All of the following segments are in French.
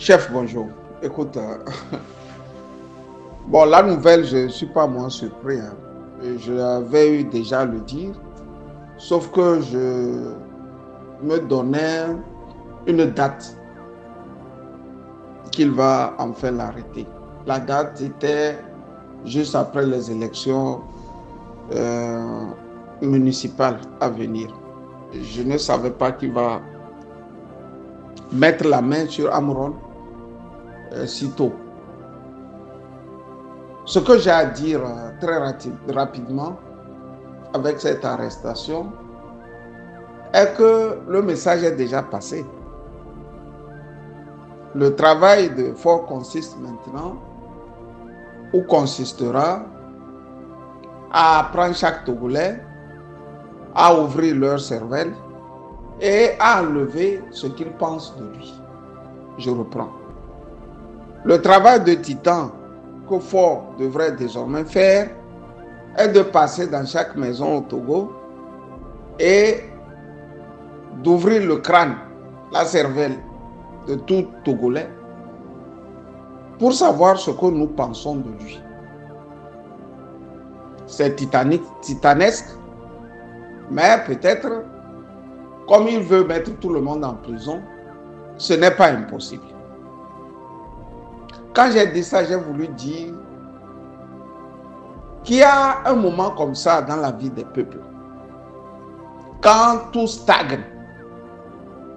Chef, bonjour. Écoute, bon, la nouvelle, je ne suis pas moins surpris, hein. Je l'avais eu déjà à le dire, sauf que je me donnais une date qu'il va enfin l'arrêter. La date était juste après les élections municipales à venir. Je ne savais pas qu'il va mettre la main sur Amron si tôt. Ce que j'ai à dire très rapidement avec cette arrestation est que le message est déjà passé. Le travail de Fort consiste maintenant ou consistera à apprendre chaque Togolais à ouvrir leur cervelle et à enlever ce qu'ils pensent de lui. Je reprends. Le travail de titan que Fort devrait désormais faire est de passer dans chaque maison au Togo et d'ouvrir le crâne, la cervelle de tout Togolais pour savoir ce que nous pensons de lui. C'est titanesque, mais peut-être, comme il veut mettre tout le monde en prison, ce n'est pas impossible. Quand j'ai dit ça, j'ai voulu dire qu'il y a un moment comme ça dans la vie des peuples. Quand tout stagne,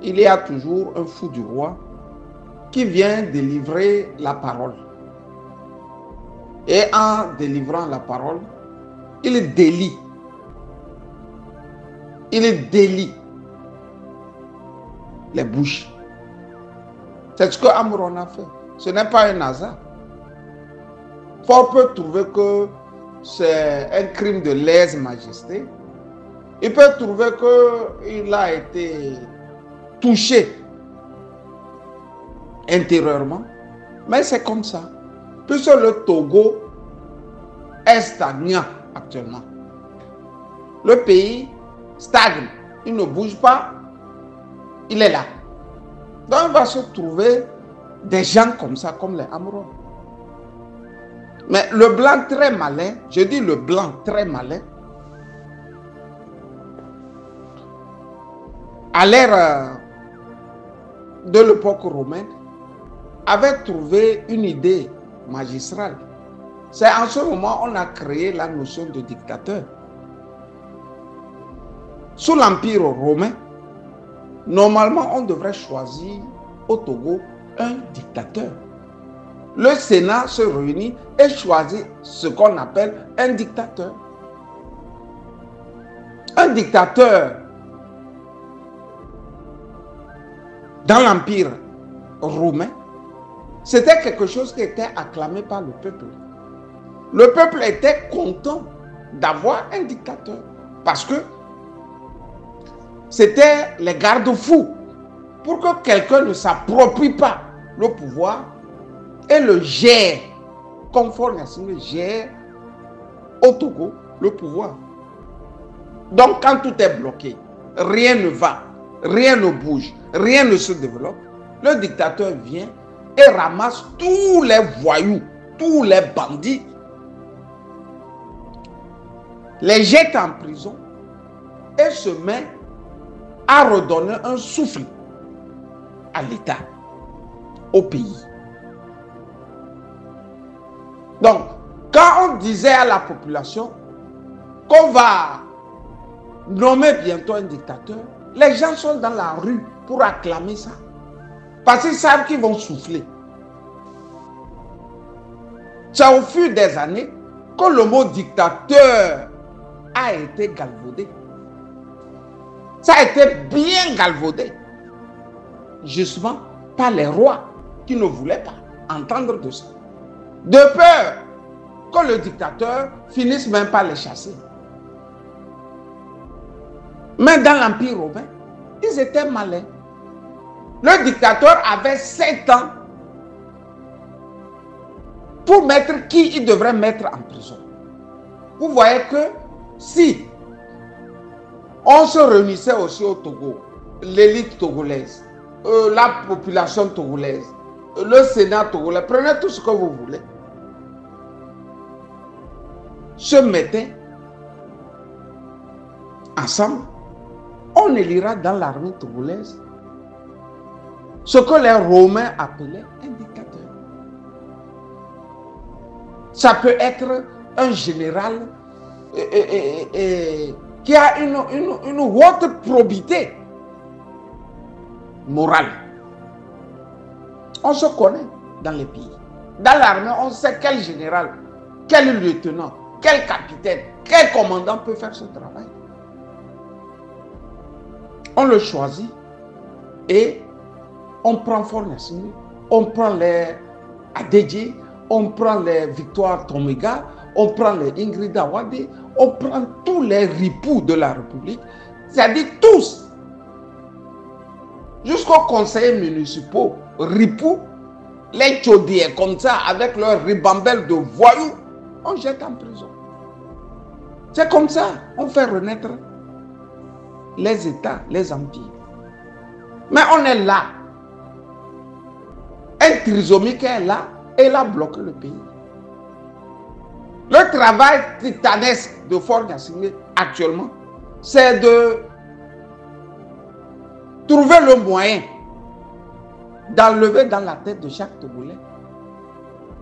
il y a toujours un fou du roi qui vient délivrer la parole. Et en délivrant la parole, il délie. Il délie les bouches. C'est ce que Amron a fait. Ce n'est pas un hasard. Fort peut trouver que c'est un crime de lèse-majesté. Il peut trouver qu'il a été touché intérieurement. Mais c'est comme ça. Puisque le Togo est stagnant actuellement. Le pays stagne. Il ne bouge pas. Il est là. Donc il va se trouver des gens comme ça, comme les Amron. Mais le blanc très malin, je dis le blanc très malin, à l'ère de l'époque romaine, avait trouvé une idée magistrale. C'est en ce moment qu'on a créé la notion de dictateur. Sous l'Empire romain, normalement, on devrait choisir au Togo un dictateur. Le Sénat se réunit et choisit ce qu'on appelle un dictateur. Un dictateur dans l'Empire romain, c'était quelque chose qui était acclamé par le peuple. Le peuple était content d'avoir un dictateur parce que c'était les garde-fous pour que quelqu'un ne s'approprie pas le pouvoir et le gère, comme Fort Gnassingbé gère au Togo le pouvoir. Donc quand tout est bloqué, rien ne va, rien ne bouge, rien ne se développe, le dictateur vient et ramasse tous les voyous, tous les bandits, les jette en prison et se met à redonner un souffle à l'État, au pays. Donc, quand on disait à la population qu'on va nommer bientôt un dictateur, les gens sont dans la rue pour acclamer ça. Parce qu'ils savent qu'ils vont souffler. C'est au fur des années que le mot dictateur a été galvaudé. Ça a été bien galvaudé. Justement par les rois qui ne voulaient pas entendre de ça. De peur que le dictateur finisse même par les chasser. Mais dans l'Empire romain, ils étaient malins. Le dictateur avait 7 ans pour mettre qui il devrait mettre en prison. Vous voyez que si on se réunissait aussi au Togo, l'élite togolaise, la population togolaise, le Sénat togolais, prenez tout ce que vous voulez, se mettaient ensemble, on élira dans l'armée togolaise ce que les Romains appelaient un dictateur. Ça peut être un général qui a une haute probité morale. On se connaît dans les pays. Dans l'armée, on sait quel général, quel lieutenant, quel capitaine, quel commandant peut faire ce travail. On le choisit et on prend Fort-Gnassingbé, on prend les Adédié, on prend les Victoire Tomiga, on prend les Ingrid Awade, on prend tous les ripoux de la République, c'est-à-dire tous, jusqu'aux conseillers municipaux, ripoux, les chaudiers comme ça, avec leur ribambelle de voyous, on jette en prison. C'est comme ça, on fait renaître les États, les empires. Mais on est là. Un trisomique est là et il a bloqué le pays. Le travail titanesque de Fort-Gnassingbé actuellement, c'est de trouver le moyen d'enlever dans la tête de chaque Togolais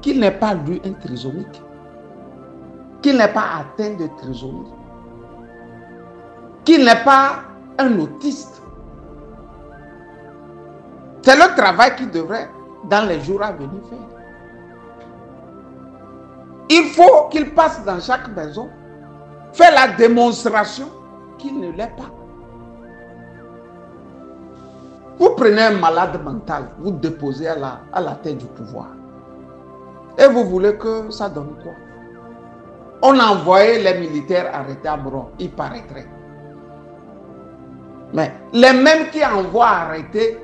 qu'il n'est pas lui un trisomique, qu'il n'est pas atteint de trisomie, qu'il n'est pas un autiste. C'est le travail qu'il devrait, dans les jours à venir, faire. Il faut qu'il passe dans chaque maison, faire la démonstration qu'il ne l'est pas. Vous prenez un malade mental, vous déposez à la tête du pouvoir. Et vous voulez que ça donne quoi? On a envoyé les militaires arrêter à Bron, ils paraîtraient. Mais les mêmes qui envoient arrêter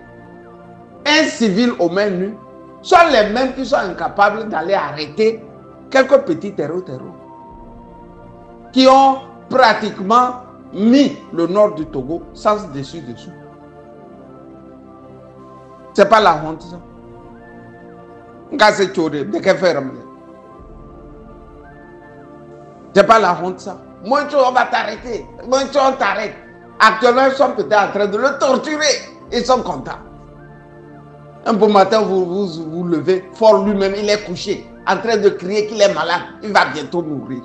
un civil aux mains nues sont les mêmes qui sont incapables d'aller arrêter quelques petits terreaux qui ont pratiquement mis le nord du Togo sans dessus-dessous. C'est pas la honte, ça. C'est pas la honte, ça. Moi, on va t'arrêter. Moi, on t'arrête. Actuellement, ils sont peut-être en train de le torturer. Ils sont contents. Un beau matin, vous levez, Fort lui-même, il est couché, en train de crier qu'il est malade. Il va bientôt mourir.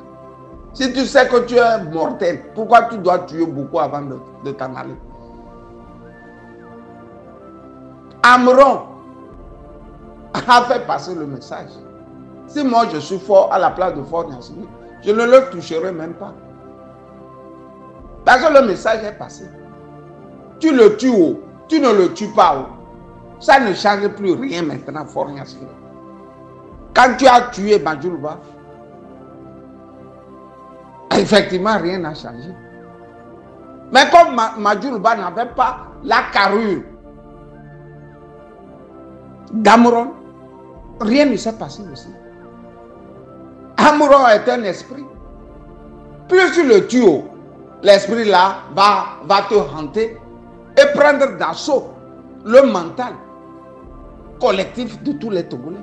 Si tu sais que tu es mortel, pourquoi tu dois tuer beaucoup avant de t'en aller? Amron a fait passer le message. Si moi je suis fort à la place de Fort-Gnassingbé, je ne le toucherai même pas. Parce que le message est passé. Tu le tues ou tu ne le tues pas ou. Ça ne change plus rien maintenant, Fort-Gnassingbé. Quand tu as tué Majoulouba, effectivement, rien n'a changé. Mais comme Majoulouba n'avait pas la carrure d'Amron, rien ne s'est passé aussi. Amron est un esprit. Plus tu le tues, l'esprit là va te hanter et prendre d'assaut le mental collectif de tous les Togolais.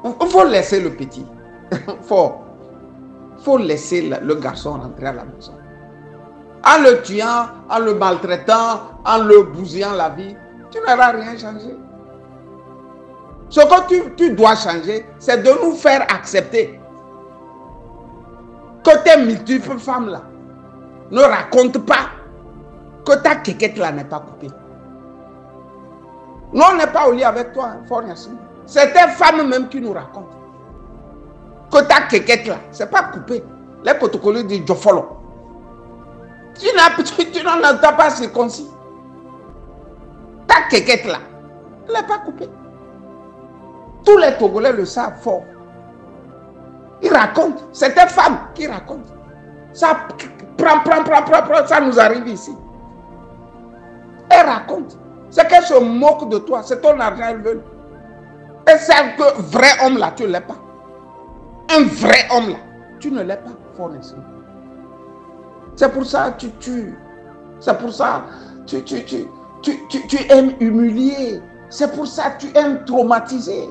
Il faut laisser le petit. Il faut laisser le garçon rentrer à la maison. En le tuant, en le maltraitant, en le bousillant la vie, tu n'auras rien changé. Ce que tu dois changer, c'est de nous faire accepter que tes multiples femmes là ne racontent pas que ta quéquette là n'est pas coupée. Nous, on n'est pas au lit avec toi, Fort-Gnassingbé. C'est tes femmes même qui nous racontent que ta quéquette là, c'est pas coupé. Les protocoles disent Jofolo. Tu n'en entends pas circoncis. Ta quéquette là, elle n'est pas coupée. Tous les Togolais le savent fort. Ils racontent. C'est tes femmes qui racontent. Ça prend, ça nous arrive ici. Elles racontent. C'est qu'elles se moquent de toi. C'est ton argent, elles veulent. Elles savent que vrai homme là, tu ne l'es pas. Un vrai homme là, tu ne l'es pas. Fort-Gnassingbé. C'est pour ça que tu tues. C'est pour ça que tu aimes humilier. C'est pour ça que tu es traumatisé.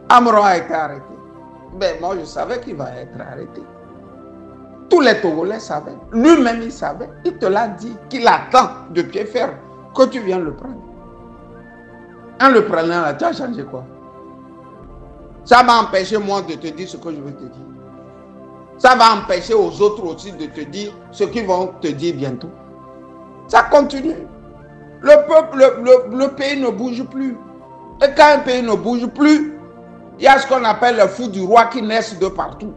Amron a été arrêté. Ben, moi, je savais qu'il va être arrêté. Tous les Togolais savaient. Lui-même, il savait. Il te l'a dit qu'il attend de pied ferme que tu viennes le prendre. En le prenant là, tu as changé quoi? Ça va empêcher moi de te dire ce que je veux te dire. Ça va empêcher aux autres aussi de te dire ce qu'ils vont te dire bientôt. Ça continue. Le peuple, le pays ne bouge plus. Et quand un pays ne bouge plus, il y a ce qu'on appelle les fous du roi qui naissent de partout.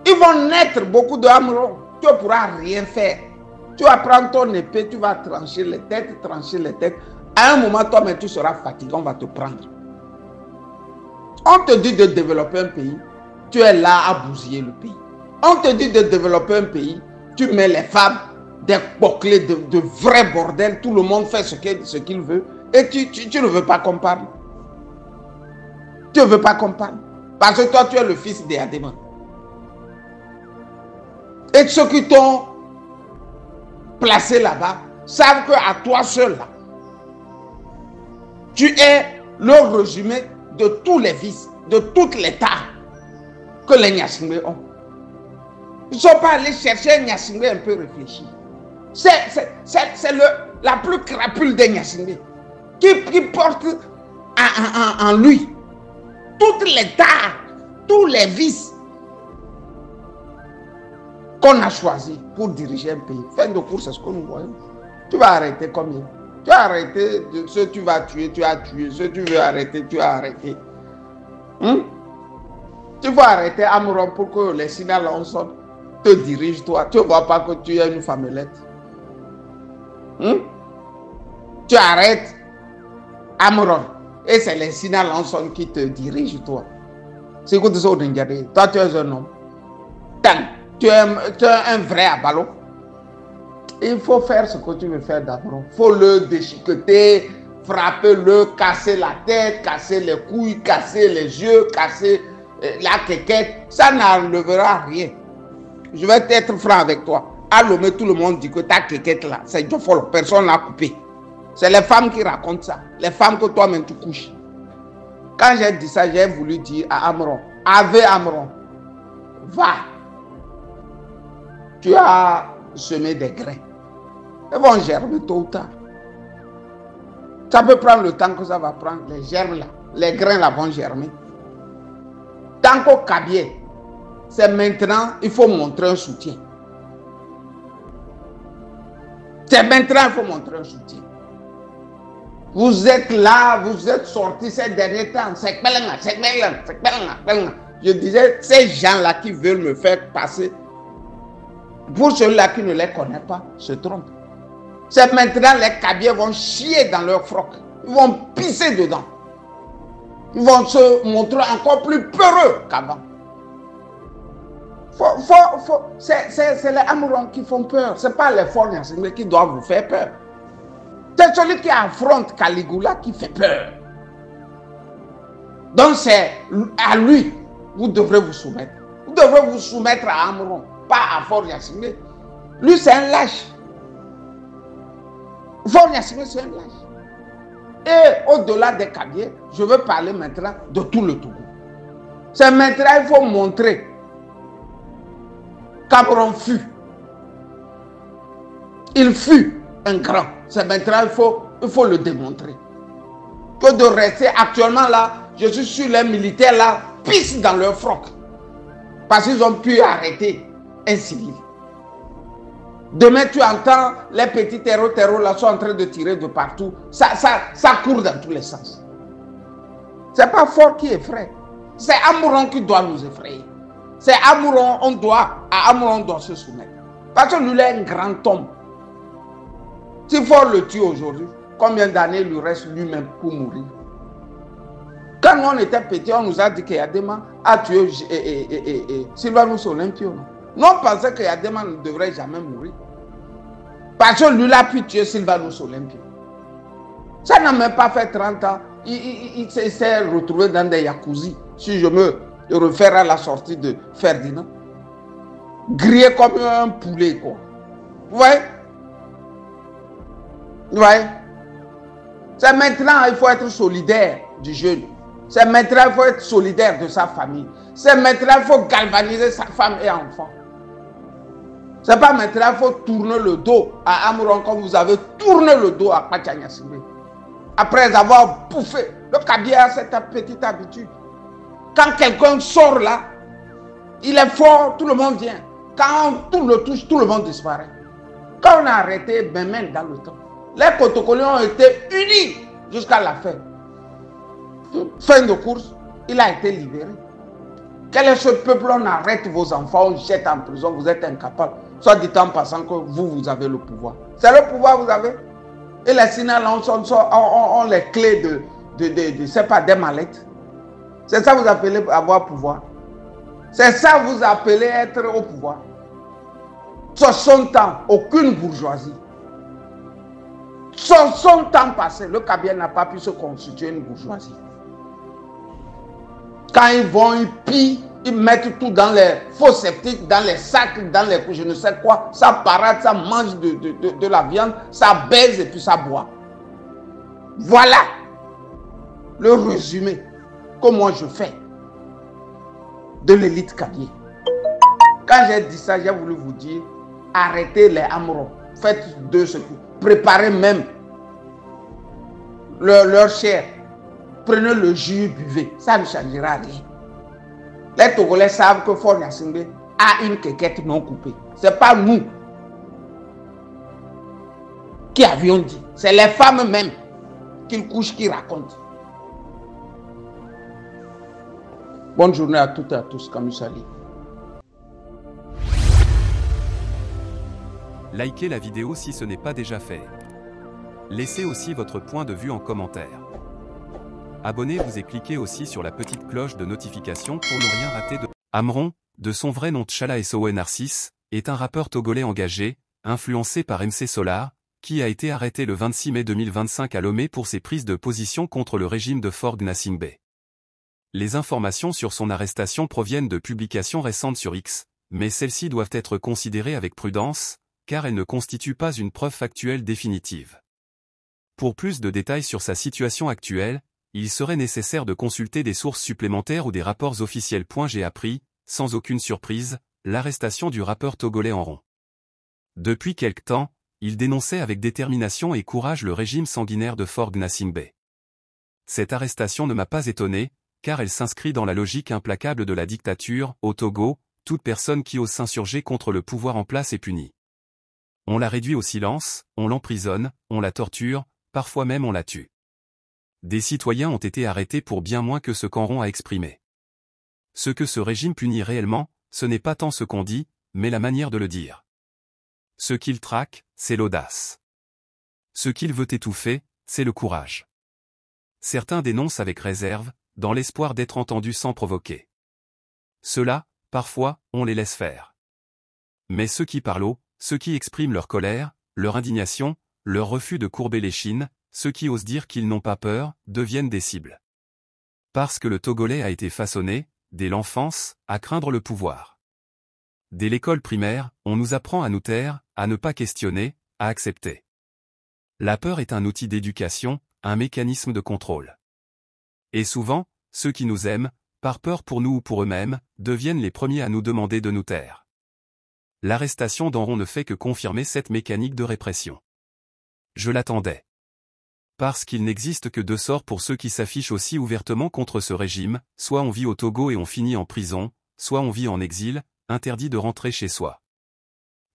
Ils vont naître beaucoup de Amron. Tu ne pourras rien faire. Tu vas prendre ton épée, tu vas trancher les têtes, trancher les têtes. À un moment, toi-même, tu seras fatigué, on va te prendre. On te dit de développer un pays, tu es là à bousiller le pays. On te dit de développer un pays, tu mets les femmes, des bouclés, de vrais bordels, tout le monde fait ce qu'il veut, et tu ne veux pas qu'on parle. Tu ne veux pas qu'on parle. Parce que toi, tu es le fils d'Adéma. Et ceux qui t'ont placé là-bas savent qu'à toi seul, là, tu es le résumé de tous les vices, de toutes les tares que les Nyasingbe ont. Ils ne sont pas allés chercher un Nyasingbe un peu réfléchi. C'est la plus crapule des Nyasingbe qui porte en lui toutes les tares, tous les vices qu'on a choisis pour diriger un pays. Fin de course, c'est ce que nous voyons. Tu vas arrêter combien? Tu as arrêté de ceux que tu vas tuer, tu as tué. Ceux que tu veux arrêter, tu as arrêté. Tu vas arrêter Amron pour que les Sina Lanson te dirigent, toi. Tu ne vois pas que tu es une femmelette. Tu arrêtes Amron et c'est les Sina Lanson qui te dirigent, toi. C'est quoi de ça, toi, tu es un homme. Tu es un vrai abalo. Il faut faire ce que tu veux faire d'abord. Il faut le déchiqueter, frapper-le, casser la tête, casser les couilles, casser les yeux, casser la quéquette. Ça n'enlèvera rien. Je vais être franc avec toi. À Lomé, tout le monde dit que ta quéquette là, c'est Diofolo. Personne l'a coupé. C'est les femmes qui racontent ça. Les femmes que toi-même tu couches. Quand j'ai dit ça, j'ai voulu dire à Amron, Ave Amron, va. Tu as semé des grains. Elles vont germer tôt ou tard. Ça peut prendre le temps que ça va prendre. Les germes là, les grains là vont germer. Tant qu'au Kabyé, c'est maintenant, il faut montrer un soutien. C'est maintenant, il faut montrer un soutien. Vous êtes là, vous êtes sortis ces derniers temps. C'est je disais, ces gens-là qui veulent me faire passer, pour ceux-là qui ne les connaissent pas, se trompent. C'est maintenant les Kabyés vont chier dans leur froc. Ils vont pisser dedans. Ils vont se montrer encore plus peureux qu'avant. C'est les Amrons qui font peur. Ce n'est pas les forts qui doivent vous faire peur. C'est celui qui affronte Caligula qui fait peur. Donc c'est à lui, vous devrez vous soumettre. Vous devrez vous soumettre à Amron, pas à Fort Gnassingbé. Lui, c'est un lâche. Fort Gnassingbé, c'est un lâche. Et au-delà des Kabyés, je veux parler maintenant de tout le Togo. C'est maintenant qu'il faut montrer qu'Amron fut. Il fut un grand. C'est maintenant il faut le démontrer. Que de rester actuellement là, je suis sûr les militaires là pissent dans leur froc. Parce qu'ils ont pu arrêter un civil. Demain, tu entends les petits terreaux là sont en train de tirer de partout. Ça court dans tous les sens. Ce n'est pas Fort qui effraie. C'est Amron qui doit nous effrayer. C'est Amron, à Amron on doit se soumettre. Parce que lui, il est un grand homme. S'il faut le tuer aujourd'hui, combien d'années il lui reste lui-même pour mourir? Quand on était petit, on nous a dit que Yadema a tué Sylvanus Olympio. Non, on pensait que Yadema ne devrait jamais mourir. Parce que lui, il a pu tuer Sylvanus Olympio. Ça n'a même pas fait 30 ans. Il s'est retrouvé dans des jacuzzi. Si je me réfère à la sortie de Ferdinand. Grillé comme un poulet, quoi. Vous voyez? Vous voyez? C'est maintenant il faut être solidaire du jeune. C'est maintenant il faut être solidaire de sa famille. C'est maintenant il faut galvaniser sa femme et enfants. C'est pas maintenant il faut tourner le dos à Amoron comme vous avez tourné le dos à Pachanyasime. Après avoir bouffé. Le Kabia a cette petite habitude. Quand quelqu'un sort là, il est fort, tout le monde vient. Quand on tourne le touche, tout le monde disparaît. Quand on a arrêté Bemen dans le temps, les protocoles ont été unis jusqu'à la fin. Fin de course, il a été libéré. Quel est ce peuple? On arrête vos enfants, on jette en prison, vous êtes incapables. Soit dit en passant que vous avez le pouvoir. C'est le pouvoir que vous avez. Et les signals ont les clés c'est pas des mallettes. C'est ça que vous appelez avoir pouvoir. C'est ça que vous appelez être au pouvoir. 60 ans, aucune bourgeoisie. 60 ans passés, le Kabia n'a pas pu se constituer une bourgeoisie. Quand ils vont, ils pillent, ils mettent tout dans les faux sceptiques, dans les sacs, dans les je ne sais quoi. Ça parade, ça mange de la viande, ça baise et puis ça boit. Voilà le résumé que moi je fais de l'élite Kabia. Quand j'ai dit ça, j'ai voulu vous dire, arrêtez les Amoros, faites de ce coup, préparez même leur chair, prenez le jus, buvez, ça ne changera rien. Les Togolais savent que Faure Gnassingbé a une quéquette non coupée. Ce n'est pas nous qui avions dit, c'est les femmes même qu'ils couchent qui racontent. Bonne journée à toutes et à tous, Camus Sali. Likez la vidéo si ce n'est pas déjà fait. Laissez aussi votre point de vue en commentaire. Abonnez-vous et cliquez aussi sur la petite cloche de notification pour ne rien rater de... Amoron, de son vrai nom T'Challa Sowe Narcisse, est un rappeur togolais engagé, influencé par MC Solar, qui a été arrêté le 26 mai 2025 à Lomé pour ses prises de position contre le régime de Faure Gnassingbé. Les informations sur son arrestation proviennent de publications récentes sur X, mais celles-ci doivent être considérées avec prudence, car elles ne constituent pas une preuve factuelle définitive. Pour plus de détails sur sa situation actuelle, il serait nécessaire de consulter des sources supplémentaires ou des rapports officiels. J'ai appris, sans aucune surprise, l'arrestation du rappeur togolais en rond. Depuis quelque temps, il dénonçait avec détermination et courage le régime sanguinaire de Faure Gnassingbé. Cette arrestation ne m'a pas étonné, car elle s'inscrit dans la logique implacable de la dictature. Au Togo, toute personne qui ose s'insurger contre le pouvoir en place est punie. On la réduit au silence, on l'emprisonne, on la torture, parfois même on la tue. Des citoyens ont été arrêtés pour bien moins que ce qu'Enron a exprimé. Ce que ce régime punit réellement, ce n'est pas tant ce qu'on dit, mais la manière de le dire. Ce qu'il traque, c'est l'audace. Ce qu'il veut étouffer, c'est le courage. Certains dénoncent avec réserve, dans l'espoir d'être entendus sans provoquer. Ceux-là, parfois, on les laisse faire. Mais ceux qui parlent haut, ceux qui expriment leur colère, leur indignation, leur refus de courber l'échine, ceux qui osent dire qu'ils n'ont pas peur, deviennent des cibles. Parce que le Togolais a été façonné, dès l'enfance, à craindre le pouvoir. Dès l'école primaire, on nous apprend à nous taire, à ne pas questionner, à accepter. La peur est un outil d'éducation, un mécanisme de contrôle. Et souvent, ceux qui nous aiment, par peur pour nous ou pour eux-mêmes, deviennent les premiers à nous demander de nous taire. L'arrestation d'Enron ne fait que confirmer cette mécanique de répression. Je l'attendais. Parce qu'il n'existe que deux sorts pour ceux qui s'affichent aussi ouvertement contre ce régime, soit on vit au Togo et on finit en prison, soit on vit en exil, interdit de rentrer chez soi.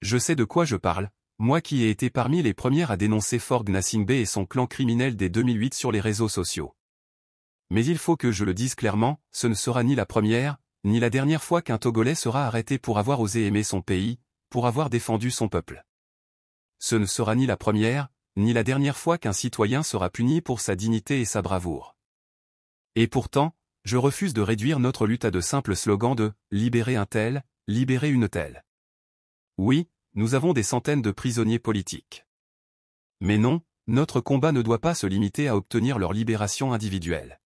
Je sais de quoi je parle, moi qui ai été parmi les premières à dénoncer Faure Gnassingbé et son clan criminel dès 2008 sur les réseaux sociaux. Mais il faut que je le dise clairement, ce ne sera ni la première, ni la dernière fois qu'un Togolais sera arrêté pour avoir osé aimer son pays, pour avoir défendu son peuple. Ce ne sera ni la première, ni la dernière fois qu'un citoyen sera puni pour sa dignité et sa bravoure. Et pourtant, je refuse de réduire notre lutte à de simples slogans de « libérer un tel, libérer une telle ». Oui, nous avons des centaines de prisonniers politiques. Mais non, notre combat ne doit pas se limiter à obtenir leur libération individuelle.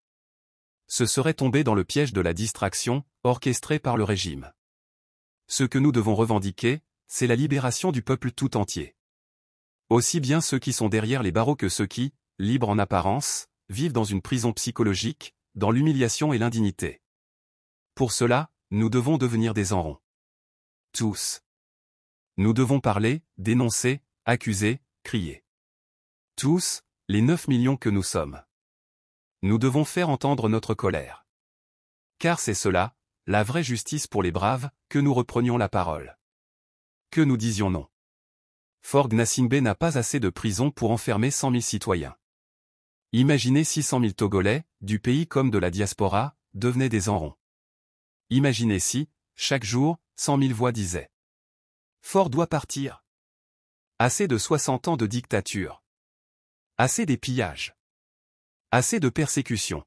Ce serait tomber dans le piège de la distraction, orchestrée par le régime. Ce que nous devons revendiquer, c'est la libération du peuple tout entier. Aussi bien ceux qui sont derrière les barreaux que ceux qui, libres en apparence, vivent dans une prison psychologique, dans l'humiliation et l'indignité. Pour cela, nous devons devenir des enrons. Tous. Nous devons parler, dénoncer, accuser, crier. Tous, les 9 millions que nous sommes. Nous devons faire entendre notre colère. Car c'est cela, la vraie justice pour les braves, que nous reprenions la parole. Que nous disions non. Faure Gnassingbé n'a pas assez de prisons pour enfermer 100 000 citoyens. Imaginez 600 000 Togolais, du pays comme de la diaspora, devenaient des enrons. Imaginez si, chaque jour, 100 000 voix disaient « Faure doit partir ». Assez de 60 ans de dictature. Assez des pillages. Assez de persécutions.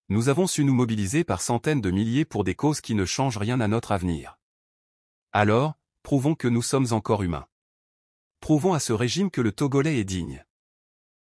Nous avons su nous mobiliser par centaines de milliers pour des causes qui ne changent rien à notre avenir. Alors, prouvons que nous sommes encore humains. Prouvons à ce régime que le Togolais est digne.